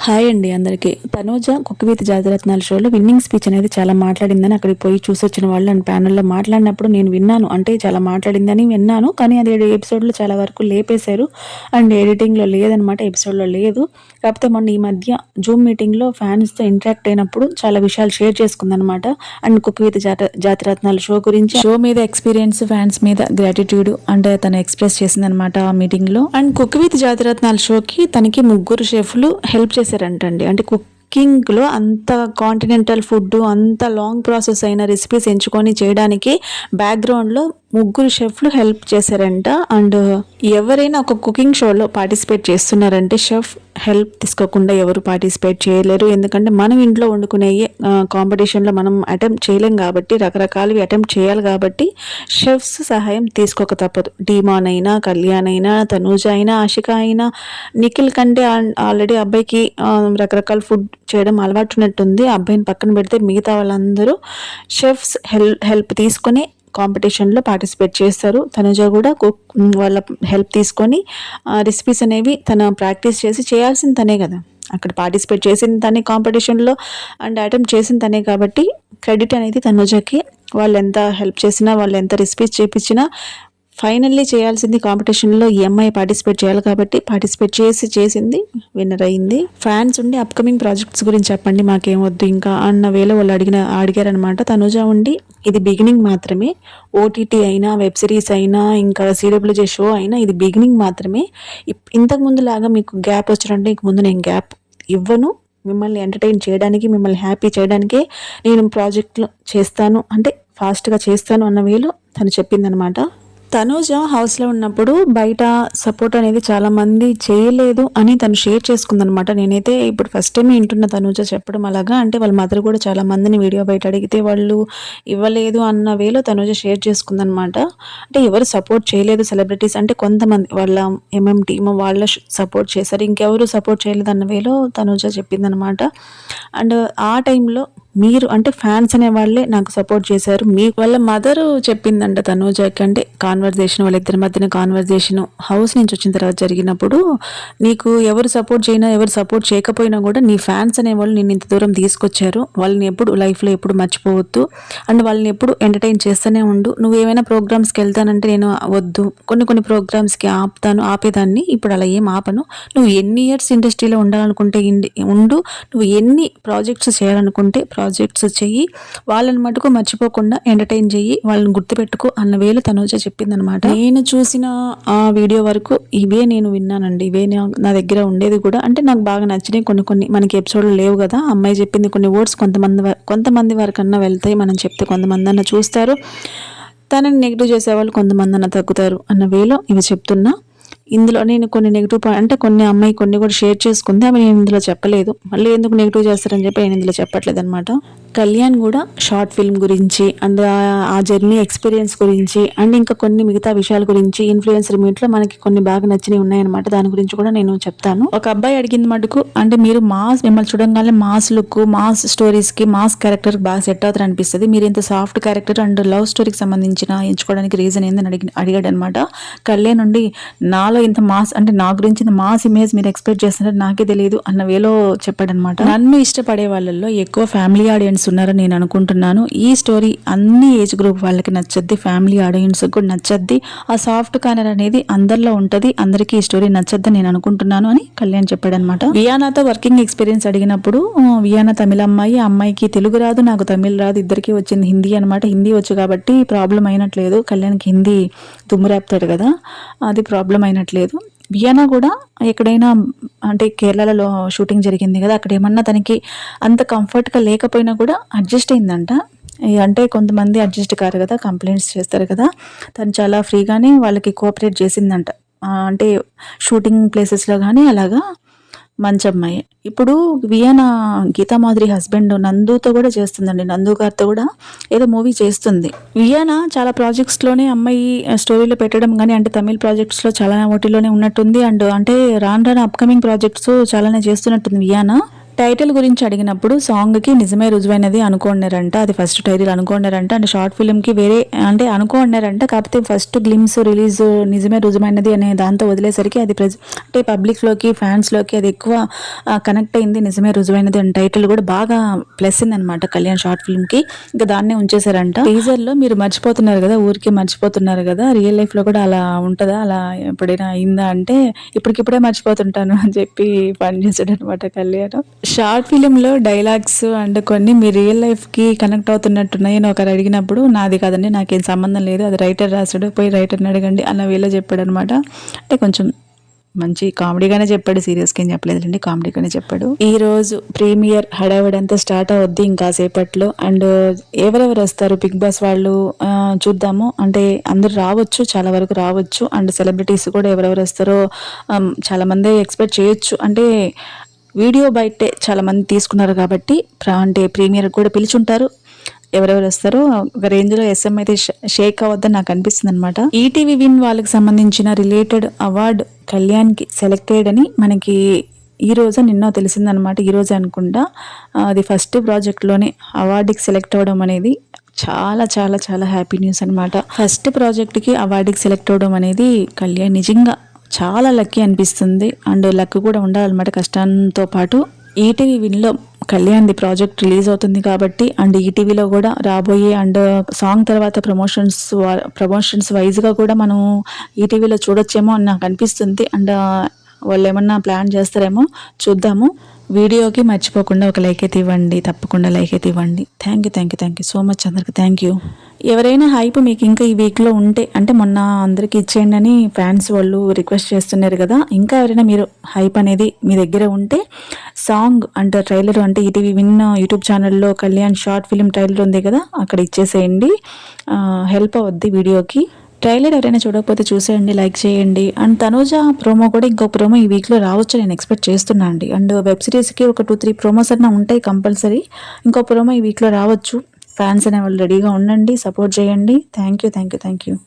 Hi అండి అందరికీ. Tanuja 'cook with జాతిరత్నాలు' షోలో విన్నింగ్ స్పీచ్ అనేది చాలా మాట్లాడిందని అక్కడికి పోయి చూసొచ్చిన వాళ్ళు అండ్ ప్యానెల్‌లో మాట్లాడినప్పుడు నేను విన్నాను. అంటే చాలా మాట్లాడిందని విన్నాను. కానీ అది ఎపిసోడ్‌లో చాలా వరకు లేపేశారు. అండ్ ఎడిటింగ్‌లో లేదనమాట. ఎపిసోడ్‌లో లేదు. కాకపోతే మొన్న ఈ మధ్య జూమ్ మీటింగ్‌లో ఫ్యాన్స్‌తో ఇంటరాక్ట్ అయినప్పుడు చాలా విషయాలు షేర్ చేసుకుందనమాట. And 'cook with Jathiratnalu' show గురించి, షో మీద ఎక్స్‌పీరియన్స్, ఫ్యాన్స్ మీద గ్రాటిట్యూడ్ అంటే తను ఎక్స్‌ప్రెస్ చేసిందనమాట ఆ మీటింగ్‌లో. అండ్ 'కుక్ విత్ జాతిరత్నాలు' షోకి తనకి ముగ్గురు షెఫ్‌లు హెల్ప్ చేశారంటండి. అంటే కుకింగ్‌లో అంత కాంటినెంటల్ ఫుడ్, అంత లాంగ్ ప్రాసెస్ అయిన రెసిపీస్ ఎంచుకొని చేయడానికి బ్యాక్‌గ్రౌండ్‌లో ముగ్గురు షెఫ్‌లు హెల్ప్ చేశారంట. అండ్ ఎవరైనా ఒక కుకింగ్ షోలో పార్టిసిపేట్ చేస్తున్నారంటే షెఫ్ హెల్ప్ తీసుకోకుండా ఎవరు పార్టిసిపేట్ చేయలేరు. ఎందుకంటే మనం ఇంట్లో వండుకునే కాంపిటీషన్లో మనం అటెంప్ట్ చేయలేం కాబట్టి, రకరకాలవి అటెంప్ట్ చేయాలి కాబట్టి షెఫ్స్ సహాయం తీసుకోక తప్పదు. డీమాన్ అయినా, కళ్యాణ్ అయినా, తనూజ అయినా, ఆషిక అయినా, నిఖిల్ కంటే ఆల్రెడీ అబ్బాయికి రకరకాల ఫుడ్ చేయడం అలవాటు ఉన్నట్టుంది. అబ్బాయిని పక్కన పెడితే మిగతా వాళ్ళందరూ షెఫ్స్ హెల్ప్ తీసుకొని కాంపిటీషన్లో పార్టిసిపేట్ చేస్తారు. తనుజ కూడా వాళ్ళ హెల్ప్ తీసుకొని రెసిపీస్ అనేవి తన ప్రాక్టీస్ చేసి చేయాల్సింది తనే కదా, అక్కడ పార్టిసిపేట్ చేసింది తనే కాంపిటీషన్లో అండ్ అటెంప్ట్ చేసింది తనే కాబట్టి క్రెడిట్ అనేది తనుజకి. వాళ్ళు ఎంత హెల్ప్ చేసినా, వాళ్ళు ఎంత రెసిపీస్ చేపించినా ఫైనల్లీ చేయాల్సింది కాంపిటీషన్లో ఈ అమ్మాయి పార్టిసిపేట్ చేయాలి కాబట్టి పార్టిసిపేట్ చేసింది, విన్నర్ అయింది. ఫ్యాన్స్ ఉండి అప్కమింగ్ ప్రాజెక్ట్స్ గురించి చెప్పండి, మాకేం వద్దు ఇంకా అన్న వేళ వాళ్ళు అడిగారనమాట. తనుజ ఉండి ఇది బిగినింగ్ మాత్రమే, ఓటీటీ అయినా, వెబ్ సిరీస్ అయినా, ఇంకా సిడబ్ల్యూజే షో అయినా ఇది బిగినింగ్ మాత్రమే. ఇంతకుముందు లాగా మీకు గ్యాప్ వచ్చినట్టే ఇంక ముందు నేను గ్యాప్ ఇవ్వను. మిమ్మల్ని ఎంటర్టైన్ చేయడానికి, మిమ్మల్ని హ్యాపీ చేయడానికే నేను ప్రాజెక్టులు చేస్తాను, అంటే ఫాస్ట్గా చేస్తాను అన్న వేలో తను చెప్పిందనమాట. తనూజ హౌస్లో ఉన్నప్పుడు బయట సపోర్ట్ అనేది చాలా మంది చేయలేదు అని తను షేర్ చేసుకుందనమాట. నేనైతే ఇప్పుడు ఫస్ట్ టైం వింటున్న తనూజ చెప్పడం అలాగా. అంటే వాళ్ళ మదర్ కూడా చాలా మందిని వీడియో బయట అడిగితే వాళ్ళు ఇవ్వలేదు అన్న వేలో తనూజ షేర్ చేసుకుందనమాట. అంటే ఎవరు సపోర్ట్ చేయలేదు సెలబ్రిటీస్, అంటే కొంతమంది వాళ్ళ టీమ్ వాళ్ళ సపోర్ట్ చేశారు, ఇంకెవరు సపోర్ట్ చేయలేదు అన్న వేలో తనూజ చెప్పిందనమాట. అండ్ ఆ టైంలో మీరు అంటే ఫ్యాన్స్ అనే వాళ్ళే నాకు సపోర్ట్ చేశారు. వాళ్ళ మదర్ చెప్పిందంట తనూజకి, అంటే కాన్వర్జేషన్, వాళ్ళిద్దరి మధ్యన కాన్వర్జేషన్ హౌస్ నుంచి వచ్చిన తర్వాత జరిగినప్పుడు, నీకు ఎవరు సపోర్ట్ చేయనా, ఎవరు సపోర్ట్ చేయకపోయినా కూడా నీ ఫ్యాన్స్ అనేవాళ్ళు నిన్ను ఇంత దూరం తీసుకొచ్చారు, వాళ్ళని ఎప్పుడు లైఫ్లో ఎప్పుడు మర్చిపోవద్దు అండ్ వాళ్ళని ఎప్పుడు ఎంటర్టైన్ చేస్తూనే ఉండు. నువ్వు ఏమైనా ప్రోగ్రామ్స్కి వెళ్తానంటే నేను వద్దు, కొన్ని ప్రోగ్రామ్స్కి ఆపేదాన్ని, ఇప్పుడు అలా ఏం ఆపను. నువ్వు ఎన్ని ఇయర్స్ ఇండస్ట్రీలో ఉండాలనుకుంటే ఉండు, నువ్వు ఎన్ని ప్రాజెక్ట్స్ చేయాలనుకుంటే ప్రాజెక్ట్స్ చెయ్యి, వాళ్ళని మటుకు మర్చిపోకుండా ఎంటర్టైన్ చెయ్యి, వాళ్ళని గుర్తుపెట్టుకో అన్న వేలు తనూజ చెప్పిందనమాట. నేను చూసిన ఆ వీడియో వరకు ఇవే నేను విన్నానండి, ఇవే నా దగ్గర ఉండేది కూడా. అంటే నాకు బాగా నచ్చినాయి కొన్ని మనకి ఎపిసోడ్లు లేవు కదా, అమ్మాయి చెప్పింది కొన్ని వర్డ్స్ కొంతమంది వరకన్నా వెళ్తాయి, మనం చెప్తే కొంతమంది అన్న చూస్తారు, తనని నెగిటివ్ చేసేవాళ్ళు కొంతమంది అన్న తగ్గుతారు అన్న వేలో ఇవి చెప్తున్నా. ఇందులో నేను కొన్ని నెగిటివ్ అంటే కొన్ని అమ్మాయి కొన్ని కూడా షేర్ చేసుకుంది, అవి నేను ఇందులో చెప్పలేదు. మళ్ళీ ఎందుకు నెగిటివ్ చేస్తారని చెప్పి నేను ఇందులో చెప్పట్లేదు అనమాట. కళ్యాణ్ కూడా షార్ట్ ఫిల్మ్ గురించి అండ్ ఆ జర్నీ ఎక్స్పీరియన్స్ గురించి అండ్ ఇంకా కొన్ని మిగతా విషయాల గురించి ఇన్ఫ్లుయెన్సర్ మీట్లో మనకి కొన్ని బాగా నచ్చినవి ఉన్నాయన్నమాట. దాని గురించి కూడా నేను చెప్తాను. ఒక అబ్బాయి అడిగింది మటుకు, అంటే మీరు మిమ్మల్ని చూడంగానే మాస్ లుక్, మాస్ స్టోరీస్కి, మాస్ క్యారెక్టర్ బాగా సెట్ అవుతారు అనిపిస్తుంది, మీరు ఇంత సాఫ్ట్ క్యారెక్టర్ అండ్ లవ్ స్టోరీకి సంబంధించిన ఎంచుకోవడానికి రీజన్ ఏందని అడిగాడు అనమాట. కళ్యాణ్ నుండి నాలో ఇంత మాస్, అంటే నా గురించి ఇంత మాస్ ఇమేజ్ మీరు ఎక్స్పెక్ట్ చేస్తున్నారు నాకే తెలియదు అన్న వేలో చెప్పాడనమాట. నన్ను ఇష్టపడే వాళ్ళల్లో ఎక్కువ ఫ్యామిలీ ఆడియన్స్ ఉన్నారని నేను అనుకుంటున్నాను. ఈ స్టోరీ అన్ని ఏజ్ గ్రూప్ వాళ్ళకి నచ్చద్ది, ఫ్యామిలీ ఆడియన్స్ కూడా నచ్చద్ది. ఆ సాఫ్ట్ కార్నర్ అనేది అందరిలో ఉంటది, అందరికీ ఈ స్టోరీ నచ్చద్దని నేను అనుకుంటున్నాను అని కళ్యాణ్ చెప్పాడనమాట. వియానాతో వర్కింగ్ ఎక్స్పీరియన్స్ అడిగినప్పుడు, వియానా తమిళ అమ్మాయి, అమ్మాయికి తెలుగు రాదు, నాకు తమిళ్ రాదు, ఇద్దరికి వచ్చింది హిందీ అనమాట. హిందీ వచ్చు కాబట్టి ప్రాబ్లం అయినట్లేదు, కళ్యాణ్కి హిందీ దుమ్మురేపుతాడు కదా, అది ప్రాబ్లం అయినట్లేదు. వియానా కూడా ఎక్కడైనా, అంటే కేరళలో షూటింగ్ జరిగింది కదా, అక్కడ ఏమన్నా తనకి అంత కంఫర్ట్గా లేకపోయినా కూడా అడ్జస్ట్ అయిందంట. అంటే కొంతమంది అడ్జస్ట్ కారు కదా, కంప్లైంట్స్ చేస్తారు కదా, తను చాలా ఫ్రీగానే వాళ్ళకి కోఆపరేట్ చేసిందంట. అంటే షూటింగ్ ప్లేసెస్లో కానీ అలాగా మంచి అమ్మాయి. ఇప్పుడు వియానా గీతామాధురి హస్బెండ్ నందుతో కూడా చేస్తుందండి, నందు గారితో కూడా ఏదో మూవీ చేస్తుంది. వియానా చాలా ప్రాజెక్ట్స్లోనే అమ్మాయి స్టోరీలో పెట్టడం కానీ, అంటే తమిళ్ ప్రాజెక్ట్స్లో చాలా వాటిలోనే ఉన్నట్టుంది. అండ్ అంటే రాను అప్కమింగ్ ప్రాజెక్ట్స్ చాలానే చేస్తున్నట్టుంది వియానా. టైటిల్ గురించి అడిగినప్పుడు సాంగ్‌కి నిజమే రుజువైనది అనుకోన్నారంట. అది ఫస్ట్ టైటిల్ అనుకోన్నారంట. అండ్ షార్ట్ ఫిల్మ్‌కి వేరే అంటే అనుకోన్నారంట. కాకపోతే ఫస్ట్ గ్లిమ్స్ రిలీజ్ నిజమే రుజువైనది అనే దాంతో వదిలేసరికి అది అంటే పబ్లిక్‌లోకి, ఫ్యాన్స్‌లోకి అది ఎక్కువ కనెక్ట్ అయింది. నిజమే రుజువైనది అని టైటిల్ కూడా బాగా ప్లస్ అయిందనమాట కళ్యాణ్ షార్ట్ ఫిల్మ్‌కి. ఇంకా దాన్నే ఉంచేసారంట. టీజర్‌లో మీరు మర్చిపోతున్నారు కదా! ఊరికే మర్చిపోతున్నారు కదా! రియల్ లైఫ్‌లో కూడా అలా ఉంటదా? అలా ఎప్పుడైనా అయిందా? అంటే ఇప్పటికిప్పుడే మర్చిపోతుంటాను అని చెప్పి ఫన్ చేసాడనమాట కళ్యాణ్. షార్ట్ ఫిలింలో డైలాగ్స్ అండ్ కొన్ని మీ రియల్ లైఫ్‌కి కనెక్ట్ అవుతున్నట్టున్నాయి అని ఒకరు అడిగినప్పుడు, నాది కాదండి, నాకేం సంబంధం లేదు, అది రైటర్ రాసాడు, పోయి రైటర్‌ని అడగండి అన్న వేలో చెప్పాడనమాట. అంటే కొంచెం మంచి కామెడీగానే చెప్పాడు. సీరియస్‌గా ఏం చెప్పలేదులెండి. కామెడీగానే చెప్పాడు. ఈరోజు ప్రీమియర్ హడావిడంతా స్టార్ట్ అవుద్ది ఇంకాసేపట్లో. అండ్ ఎవరెవరు వస్తారు బిగ్ బాస్ వాళ్ళు చూద్దాము. అంటే అందరూ రావచ్చు. చాలా వరకు రావచ్చు. అండ్ సెలబ్రిటీస్ కూడా ఎవరెవరు వస్తారో చాలామందే ఎక్స్‌పెక్ట్ చేయొచ్చు. అంటే వీడియో బయటే చాలామంది తీసుకున్నారు కాబట్టి అంటే ప్రీమియర్ కూడా పిలిచుంటారు. ఎవరెవరు వస్తారో ఒక రేంజ్‌లో ఎస్ఎం అయితే షేక్ అవ్వద్దని నాకు అనిపిస్తుంది అనమాట. ఈటీవీ విన్ వాళ్ళకి సంబంధించిన రిలేటెడ్ అవార్డ్ కళ్యాణ్‌కి సెలెక్టెడ్ అని మనకి ఈ రోజు నిన్నో తెలిసిందనమాట. ఈ రోజే అనుకుంటా. అది ఫస్ట్ ప్రాజెక్ట్‌లోనే అవార్డుకి సెలెక్ట్ అవ్వడం అనేది చాలా చాలా చాలా హ్యాపీ న్యూస్ అనమాట. ఫస్ట్ ప్రాజెక్ట్‌కి అవార్డుకి సెలెక్ట్ అవ్వడం అనేది కళ్యాణ్ నిజంగా చాలా లక్కీ అనిపిస్తుంది. అండ్ లక్ కూడా ఉండాలన్నమాట కష్టంతో పాటు. ఈటీవీ విన్‌లో కళ్యాణ్‌ది ప్రాజెక్ట్ రిలీజ్ అవుతుంది కాబట్టి అండ్ ఈటీవీలో కూడా రాబోయే అండ్ సాంగ్ తర్వాత ప్రమోషన్స్ వైజ్‌గా కూడా మనం ఈటీవీలో చూడొచ్చేమో అని నాకు అనిపిస్తుంది. అండ్ వాళ్ళేమన్నా ప్లాన్ చేస్తారేమో చూద్దాము. వీడియోకి మర్చిపోకుండా ఒక లైక్ అయితే ఇవ్వండి. తప్పకుండా లైక్ అయితే ఇవ్వండి. థ్యాంక్ యూ సో మచ్ అందరికి. Thank you. ఎవరైనా హైప్ మీకు ఇంకా ఈ వీక్‌లో ఉంటే, అంటే మొన్న అందరికి ఇచ్చేయండి అని ఫ్యాన్స్ వాళ్ళు రిక్వెస్ట్ చేస్తున్నారు కదా! ఇంకా ఎవరైనా మీరు హైప్ అనేది మీ దగ్గర ఉంటే సాంగ్ అంటే ట్రైలర్ అంటే ఈటీవీ విన్ యూట్యూబ్ ఛానల్‌లో కళ్యాణ్ షార్ట్ ఫిల్మ్ ట్రైలర్ ఉంది కదా! అక్కడ ఇచ్చేసేయండి. హెల్ప్ అవుద్ది వీడియోకి. ట్రైలర్ ఎవరైనా చూడకపోతే చూసేయండి, లైక్ చేయండి. అండ్ తనూజ ప్రోమో కూడా ఇంకో ప్రోమో ఈ వీక్‌లో రావచ్చు నేను ఎక్స్‌పెక్ట్ చేస్తున్నా అండి. అండ్ వెబ్ సిరీస్‌కి ఒక 2, 3 ప్రోమోస్ అన్నా ఉంటాయి కంపల్సరీ. ఇంకో ప్రోమో ఈ వీక్‌లో రావచ్చు. ఫ్యాన్స్ అనేవాళ్ళు రెడీగా ఉండండి. సపోర్ట్ చేయండి. Thank you.